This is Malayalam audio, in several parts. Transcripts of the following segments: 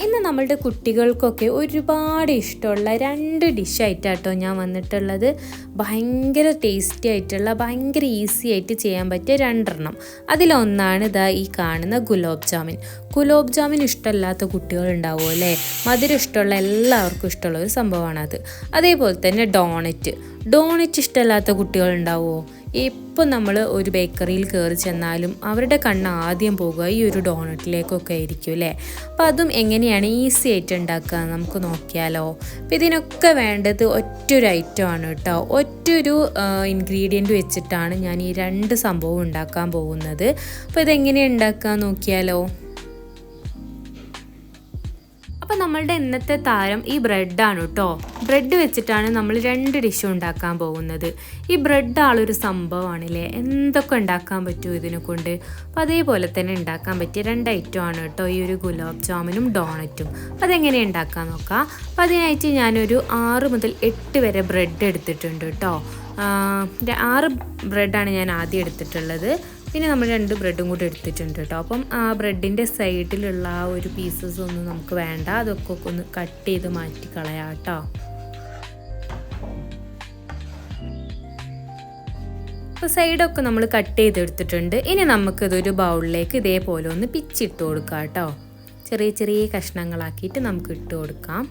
ഇന്ന് നമ്മളുടെ കുട്ടികൾക്കൊക്കെ ഒരുപാട് ഇഷ്ടമുള്ള 2 ഡിഷായിട്ടാട്ടോ ഞാൻ വന്നിട്ടുള്ളത്. ഭയങ്കര ടേസ്റ്റി ആയിട്ടുള്ള ഭയങ്കര ഈസി ആയിട്ട് ചെയ്യാൻ പറ്റിയ 2 എണ്ണം. അതിലൊന്നാണ് ഇതാ ഈ കാണുന്ന ഗുലാബ് ജാമുൻ. ഗുലാബ് ജാമുൻ ഇഷ്ടമില്ലാത്ത കുട്ടികളുണ്ടാവുമോ അല്ലേ? മധുരം ഇഷ്ടമുള്ള എല്ലാവർക്കും ഇഷ്ടമുള്ള ഒരു സംഭവമാണത്. അതേപോലെ തന്നെ ഡോണറ്റ് ഇഷ്ടമില്ലാത്ത കുട്ടികളുണ്ടാവുമോ? ഇപ്പോൾ നമ്മൾ ഒരു ബേക്കറിയിൽ കയറി ചെന്നാലും അവരുടെ കണ്ണ് ആദ്യം പോകുക ഈ ഒരു ഡോണറ്റിലേക്കൊക്കെ ആയിരിക്കും അല്ലേ? അപ്പോൾ അതും എങ്ങനെയാണ് ഈസി ആയിട്ട് ഉണ്ടാക്കുക നമുക്ക് നോക്കിയാലോ. അപ്പോൾ ഇതിനൊക്കെ വേണ്ടത് ഒറ്റൊരു ഐറ്റമാണ് കേട്ടോ. ഒറ്റൊരു ഇൻഗ്രീഡിയൻറ്റ് വെച്ചിട്ടാണ് ഞാൻ ഈ 2 സംഭവം ഉണ്ടാക്കാൻ പോകുന്നത്. അപ്പോൾ ഇതെങ്ങനെയാണ് ഉണ്ടാക്കുക നോക്കിയാലോ. അപ്പോൾ നമ്മളുടെ ഇന്നത്തെ താരം ഈ ബ്രെഡാണ് കേട്ടോ. ബ്രെഡ് വെച്ചിട്ടാണ് നമ്മൾ 2 ഡിഷും ഉണ്ടാക്കാൻ പോകുന്നത്. ഈ ബ്രെഡ് ആളൊരു സംഭവമാണല്ലേ, എന്തൊക്കെ ഉണ്ടാക്കാൻ പറ്റുമോ ഇതിനെ കൊണ്ട്. അപ്പോൾ അതേപോലെ തന്നെ ഉണ്ടാക്കാൻ പറ്റിയ 2 ഐറ്റമാണ് കേട്ടോ ഈ ഒരു ഗുലാബ് ജാമുനും ഡോണറ്റും. അപ്പോൾ അതെങ്ങനെ ഉണ്ടാക്കാൻ നോക്കാം. അപ്പോൾ അതിനായിട്ട് ഞാനൊരു 6 മുതൽ 8 വരെ ബ്രെഡ് എടുത്തിട്ടുണ്ട് കേട്ടോ. 6 ബ്രെഡാണ് ഞാൻ ആദ്യം എടുത്തിട്ടുള്ളത്. പിന്നെ നമ്മൾ 2 ബ്രെഡും കൂടി എടുത്തിട്ടുണ്ട് കേട്ടോ. അപ്പം ആ ബ്രെഡിൻ്റെ സൈഡിലുള്ള ആ ഒരു പീസസ് ഒന്നും നമുക്ക് വേണ്ട, അതൊക്കെ ഒന്ന് കട്ട് ചെയ്ത് മാറ്റി കളയാം കേട്ടോ. അപ്പോൾ സൈഡൊക്കെ നമ്മൾ കട്ട് ചെയ്തെടുത്തിട്ടുണ്ട്. ഇനി നമുക്കിതൊരു ബൗളിലേക്ക് ഇതേപോലെ ഒന്ന് പിച്ചിട്ട് കൊടുക്കാം കേട്ടോ. ചെറിയ ചെറിയ കഷ്ണങ്ങളാക്കിയിട്ട് നമുക്ക് ഇട്ട് കൊടുക്കാം.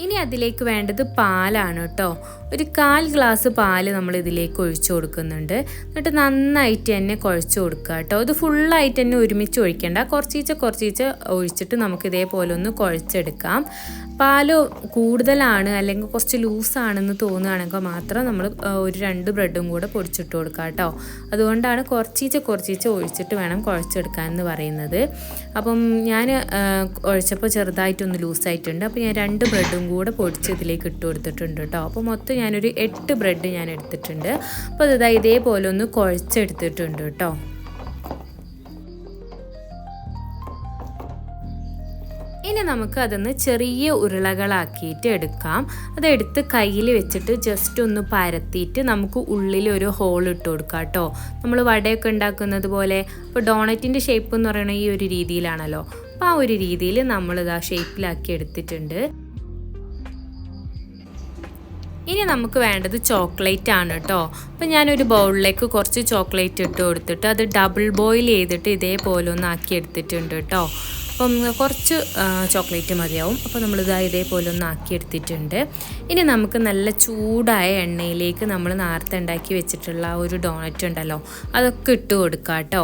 ഇനി അതിലേക്ക് വേണ്ടത് പാലാണ് കേട്ടോ. ഒരു 1/4 ഗ്ലാസ് പാല് നമ്മൾ ഇതിലേക്ക് ഒഴിച്ചു കൊടുക്കുന്നുണ്ട്. എന്നിട്ട് നന്നായിട്ട് തന്നെ കുഴച്ച് കൊടുക്കുക കേട്ടോ. ഇത് ഫുള്ളായിട്ട് തന്നെ ഒരുമിച്ച് ഒഴിക്കേണ്ട, കുറച്ചീച്ച ഒഴിച്ചിട്ട് നമുക്ക് ഇതേപോലെ ഒന്ന് കുഴച്ചെടുക്കാം. പാല് കൂടുതലാണ് അല്ലെങ്കിൽ കുറച്ച് ലൂസാണെന്ന് തോന്നുകയാണെങ്കിൽ മാത്രം നമ്മൾ ഒരു 2 ബ്രെഡും കൂടെ പൊടിച്ചിട്ട് കൊടുക്കുക കേട്ടോ. അതുകൊണ്ടാണ് കുറച്ചീച്ച ഒഴിച്ചിട്ട് വേണം കുഴച്ചെടുക്കാൻ എന്ന് പറയുന്നത്. അപ്പം ഞാൻ ഒഴിച്ചപ്പോൾ ചെറുതായിട്ടൊന്ന് ലൂസായിട്ടുണ്ട്. അപ്പോൾ ഞാൻ 2 ബ്രെഡും കൂടെ പൊടിച്ച് ഇതിലേക്ക് ഇട്ട് കൊടുത്തിട്ടുണ്ട് കേട്ടോ. അപ്പോൾ മൊത്തം ഞാനൊരു 8 ബ്രെഡ് ഞാൻ എടുത്തിട്ടുണ്ട്. അപ്പോൾ അത് ഇതേപോലെ ഒന്ന് കുഴച്ചെടുത്തിട്ടുണ്ട് കേട്ടോ. ഇനി നമുക്ക് അതൊന്ന് ചെറിയ ഉരുളകളാക്കിയിട്ട് എടുക്കാം. അതെടുത്ത് കയ്യിൽ വെച്ചിട്ട് ജസ്റ്റ് ഒന്ന് പരത്തിയിട്ട് നമുക്ക് ഉള്ളിൽ ഒരു ഹോൾ ഇട്ട് കൊടുക്കാം കേട്ടോ. നമ്മൾ വടയൊക്കെ ഉണ്ടാക്കുന്നത് പോലെ. ഇപ്പോൾ ഡോണറ്റിൻ്റെ ഷേപ്പ് എന്ന് പറയുന്നത് ഈ ഒരു രീതിയിലാണല്ലോ. അപ്പോൾ ആ ഒരു രീതിയിൽ നമ്മളിത് ആ ഷേപ്പിലാക്കി എടുത്തിട്ടുണ്ട്. ഇനി നമുക്ക് വേണ്ടത് ചോക്ലേറ്റ് ആണ് കേട്ടോ. അപ്പോൾ ഞാനൊരു ബൗളിലേക്ക് കുറച്ച് ചോക്ലേറ്റ് ഇട്ട് കൊടുത്തിട്ട് അത് ഡബിൾ ബോയിൽ ചെയ്തിട്ട് ഇതേപോലെ ഒന്ന് ആക്കി എടുത്തിട്ടുണ്ട് കേട്ടോ. അപ്പം കുറച്ച് ചോക്ലേറ്റ് മതിയാവും. അപ്പോൾ നമ്മളിത് ഇതേപോലെ ഒന്ന് ആക്കിയെടുത്തിട്ടുണ്ട്. ഇനി നമുക്ക് നല്ല ചൂടായ എണ്ണയിലേക്ക് നമ്മൾ നേരത്തെ ഉണ്ടാക്കി വെച്ചിട്ടുള്ള ഒരു ഡോണറ്റ് ഉണ്ടല്ലോ, അതൊക്കെ ഇട്ട് കൊടുക്കുക കേട്ടോ.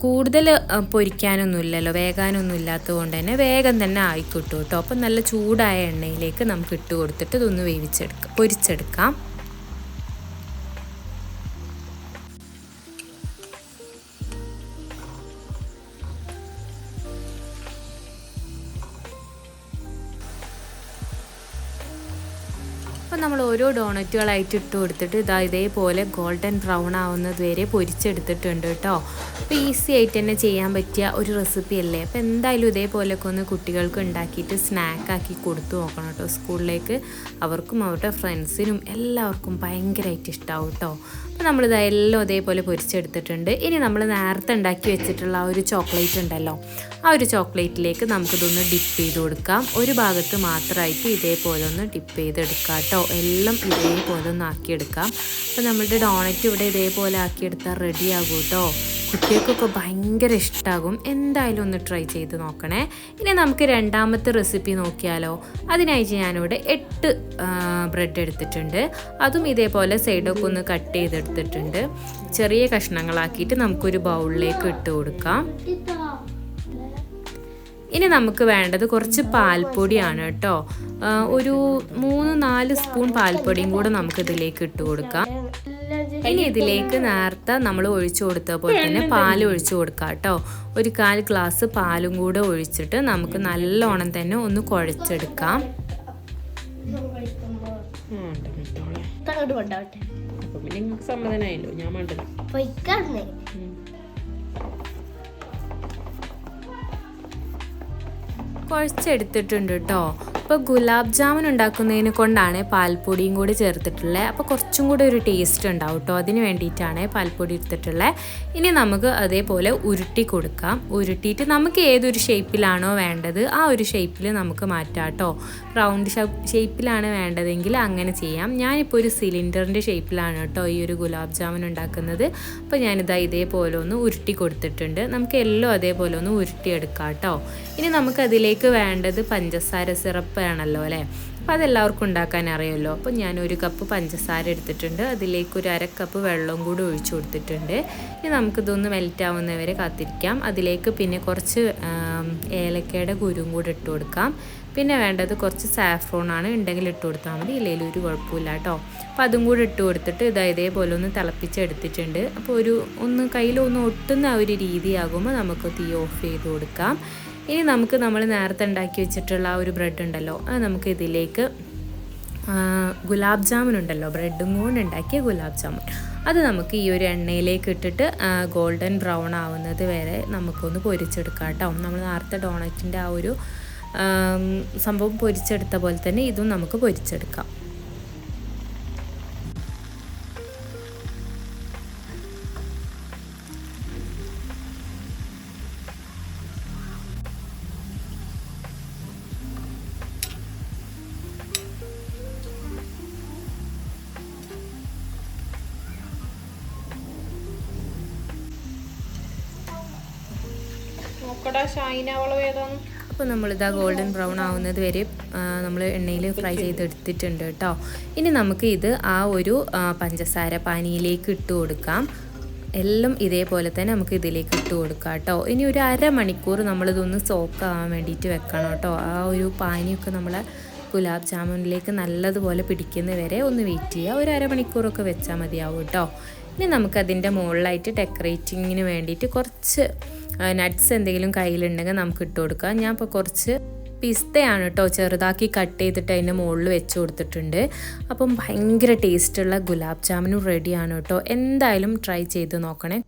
കൂടുതൽ പൊരിക്കാനൊന്നുമില്ലല്ലോ, വേകാനൊന്നും ഇല്ലാത്തത് കൊണ്ട് തന്നെ വേഗം തന്നെ ആയിക്കിട്ടും കേട്ടോ. അപ്പം നല്ല ചൂടായ എണ്ണയിലേക്ക് നമുക്ക് ഇട്ട് കൊടുത്തിട്ട് ഇതൊന്ന് പൊരിച്ചെടുക്കാം. അപ്പോൾ നമ്മൾ ഓരോ ഡോണറ്റുകളായിട്ട് ഇട്ട് കൊടുത്തിട്ട് ഇതേപോലെ ഗോൾഡൻ ബ്രൗൺ ആവുന്നത് വരെ പൊരിച്ചെടുത്തിട്ടുണ്ട് കേട്ടോ. അപ്പോൾ ഈസി ആയിട്ട് തന്നെ ചെയ്യാൻ പറ്റിയ ഒരു റെസിപ്പി അല്ലേ. അപ്പോൾ എന്തായാലും ഇതേപോലെയൊക്കെ ഒന്ന് കുട്ടികൾക്ക് ഉണ്ടാക്കിയിട്ട് സ്നാക്കാക്കി കൊടുത്തു നോക്കണം കേട്ടോ. സ്കൂളിലേക്ക് അവർക്കും അവരുടെ ഫ്രണ്ട്സിനും എല്ലാവർക്കും ഭയങ്കരമായിട്ട് ഇഷ്ടമാവും കേട്ടോ. അപ്പോൾ നമ്മളിതെല്ലാം ഇതേപോലെ പൊരിച്ചെടുത്തിട്ടുണ്ട്. ഇനി നമ്മൾ നേരത്തെ ഉണ്ടാക്കി വെച്ചിട്ടുള്ള ആ ഒരു ചോക്ലേറ്റ് ഉണ്ടല്ലോ, ആ ഒരു ചോക്ലേറ്റിലേക്ക് നമുക്കിതൊന്ന് ഡിപ്പ് ചെയ്ത് കൊടുക്കാം. ഒരു ഭാഗത്ത് മാത്രമായിട്ട് ഇതേപോലെ ഒന്ന് ഡിപ്പ് ചെയ്തെടുക്കാം കേട്ടോ. എല്ലാം ഇതേപോലെ ഒന്ന് ആക്കിയെടുക്കാം. അപ്പോൾ നമ്മളുടെ ഡോണറ്റ് ഇവിടെ ഇതേപോലെ ആക്കിയെടുത്താൽ റെഡിയാകും കേട്ടോ. കുട്ടികൾക്കൊക്കെ ഭയങ്കര ഇഷ്ടമാകും. എന്തായാലും ഒന്ന് ട്രൈ ചെയ്ത് നോക്കണേ. ഇനി നമുക്ക് രണ്ടാമത്തെ റെസിപ്പി നോക്കിയാലോ. അതിനായിട്ട് ഞാനിവിടെ 8 ബ്രെഡ് എടുത്തിട്ടുണ്ട്. അതും ഇതേപോലെ സൈഡൊക്കെ ഒന്ന് കട്ട് ചെയ്തെടുത്തിട്ടുണ്ട്. ചെറിയ കഷ്ണങ്ങളാക്കിയിട്ട് നമുക്കൊരു ബൗളിലേക്ക് ഇട്ട് കൊടുക്കാം. ഇനി നമുക്ക് വേണ്ടത് കുറച്ച് പാൽപ്പൊടിയാണ് കേട്ടോ. ഒരു 3-4 സ്പൂൺ പാൽപ്പൊടിയും കൂടെ നമുക്കിതിലേക്ക് ഇട്ട് കൊടുക്കാം. ഇനി ഇതിലേക്ക് നേരത്തെ നമ്മൾ ഒഴിച്ചു കൊടുത്ത പോലെ തന്നെ പാൽ ഒഴിച്ചു കൊടുക്കാം കേട്ടോ. ഒരു 1/4 ഗ്ലാസ് പാലും കൂടെ ഒഴിച്ചിട്ട് നമുക്ക് നല്ലോണം തന്നെ ഒന്ന് കുഴച്ചെടുക്കാം. സമ്മതനായല്ലോ ഞാൻ കുഴച്ചെടുത്തിട്ടുണ്ട് കേട്ടോ. അപ്പോൾ ഗുലാബ് ജാമുൻ ഉണ്ടാക്കുന്നതിനെ കൊണ്ടാണ് പാൽപ്പൊടിയും കൂടി ചേർത്തിട്ടുള്ളത്. അപ്പോൾ കുറച്ചും കൂടി ഒരു ടേസ്റ്റ് ഉണ്ടാവും കേട്ടോ. അതിന് വേണ്ടിയിട്ടാണ് പാൽപ്പൊടി എടുത്തിട്ടുള്ളത്. ഇനി നമുക്ക് അതേപോലെ ഉരുട്ടി കൊടുക്കാം. ഉരുട്ടിയിട്ട് നമുക്ക് ഏതൊരു ഷേപ്പിലാണോ വേണ്ടത് ആ ഒരു ഷേപ്പിൽ നമുക്ക് മാറ്റാം കേട്ടോ. റൗണ്ട് ഷേപ്പിലാണ് വേണ്ടതെങ്കിൽ അങ്ങനെ ചെയ്യാം. ഞാനിപ്പോൾ ഒരു സിലിണ്ടറിൻ്റെ ഷേപ്പിലാണ് കേട്ടോ ഈ ഒരു ഗുലാബ് ജാമുൻ ഉണ്ടാക്കുന്നത്. അപ്പോൾ ഞാനിതാ ഇതേപോലെ ഒന്ന് ഉരുട്ടി കൊടുത്തിട്ടുണ്ട്. നമുക്ക് എല്ലാം അതേപോലെ ഒന്ന് ഉരുട്ടിയെടുക്കാം കേട്ടോ. ഇനി നമുക്കതിലേക്ക് വേണ്ടത് പഞ്ചസാര സിറപ്പ് ആണല്ലോ അല്ലേ. അപ്പോൾ അതെല്ലാവർക്കും ഉണ്ടാക്കാൻ അറിയുമല്ലോ. അപ്പോൾ ഞാൻ 1 കപ്പ് പഞ്ചസാര എടുത്തിട്ടുണ്ട്. അതിലേക്ക് ഒരു 1/2 കപ്പ് വെള്ളവും കൂടി ഒഴിച്ചു കൊടുത്തിട്ടുണ്ട്. ഇനി നമുക്കിതൊന്ന് മെൽറ്റ് ആവുന്നവരെ കാത്തിരിക്കാം. അതിലേക്ക് പിന്നെ കുറച്ച് ഏലക്കയുടെ കുരുവും കൂടി ഇട്ട് കൊടുക്കാം. പിന്നെ വേണ്ടത് കുറച്ച് സാഫ്രോണാണ്, ഉണ്ടെങ്കിൽ ഇട്ട് കൊടുത്താൽ മതി, ഇല്ലെങ്കിൽ ഒരു കുഴപ്പമില്ല കേട്ടോ. അപ്പോൾ അതും കൂടി ഇട്ട് കൊടുത്തിട്ട് ഇതേപോലെ ഒന്ന് തിളപ്പിച്ചെടുത്തിട്ടുണ്ട്. അപ്പോൾ കയ്യിലൊന്ന് ഒട്ടുന്ന ഒരു രീതിയാകുമ്പോൾ നമുക്ക് തീ ഓഫ് ചെയ്ത് കൊടുക്കാം. ഇനി നമ്മൾ നേരത്തെ ഉണ്ടാക്കി വെച്ചിട്ടുള്ള ആ ഒരു ബ്രെഡ് ഉണ്ടല്ലോ, അത് നമുക്ക് ഇതിലേക്ക് ഗുലാബ് ജാമുൻ ഉണ്ടല്ലോ, ബ്രെഡും കൊണ്ട് ഉണ്ടാക്കിയ ഗുലാബ് ജാമുൻ, അത് നമുക്ക് ഈ ഒരു എണ്ണയിലേക്ക് ഇട്ടിട്ട് ഗോൾഡൻ ബ്രൗൺ ആവുന്നത് വരെ നമുക്കൊന്ന് പൊരിച്ചെടുക്കാം കേട്ടോ. നമ്മൾ നേരത്തെ ഡോണറ്റിൻ്റെ ആ ഒരു സംഭവം പൊരിച്ചെടുത്ത പോലെ തന്നെ ഇതും നമുക്ക് പൊരിച്ചെടുക്കാം. അപ്പോൾ നമ്മളിതാ ഗോൾഡൻ ബ്രൗൺ ആവുന്നത് വരെ നമ്മൾ എണ്ണയിൽ ഫ്രൈ ചെയ്തെടുത്തിട്ടുണ്ട് കേട്ടോ. ഇനി നമുക്ക് ഇത് ആ ഒരു പഞ്ചസാര പാനിയിലേക്ക് ഇട്ട് കൊടുക്കാം. എല്ലാം ഇതേപോലെ തന്നെ നമുക്ക് ഇതിലേക്ക് ഇട്ട് കൊടുക്കാം കേട്ടോ. ഇനി ഒരു 1/2 മണിക്കൂർ നമ്മളിതൊന്ന് സോക്കാവാൻ വേണ്ടിയിട്ട് വെക്കണം കേട്ടോ. ആ ഒരു പാനിയൊക്കെ നമ്മളെ ഗുലാബ് ജാമുനിലേക്ക് നല്ലതുപോലെ പിടിക്കുന്ന വരെ ഒന്ന് വെയിറ്റ് ചെയ്യുക. ഒരു 1/2 മണിക്കൂറൊക്കെ വെച്ചാൽ മതിയാവും കേട്ടോ. ഇനി നമുക്കതിൻ്റെ മുകളിലായിട്ട് ഡെക്കറേറ്റിങ്ങിന് വേണ്ടിയിട്ട് കുറച്ച് നട്ട്സ് എന്തെങ്കിലും കയ്യിലുണ്ടെങ്കിൽ നമുക്ക് ഇട്ട് കൊടുക്കാം. ഞാൻ ഇപ്പോൾ കുറച്ച് പിസ്തയാണ് കേട്ടോ ചെറുതാക്കി കട്ട് ചെയ്തിട്ട് അതിൻ്റെ മുകളിൽ വെച്ച് കൊടുത്തിട്ടുണ്ട്. അപ്പം ഭയങ്കര ടേസ്റ്റുള്ള ഗുലാബ് ജാമുനും റെഡിയാണ് കേട്ടോ. എന്തായാലും ട്രൈ ചെയ്ത് നോക്കണേ.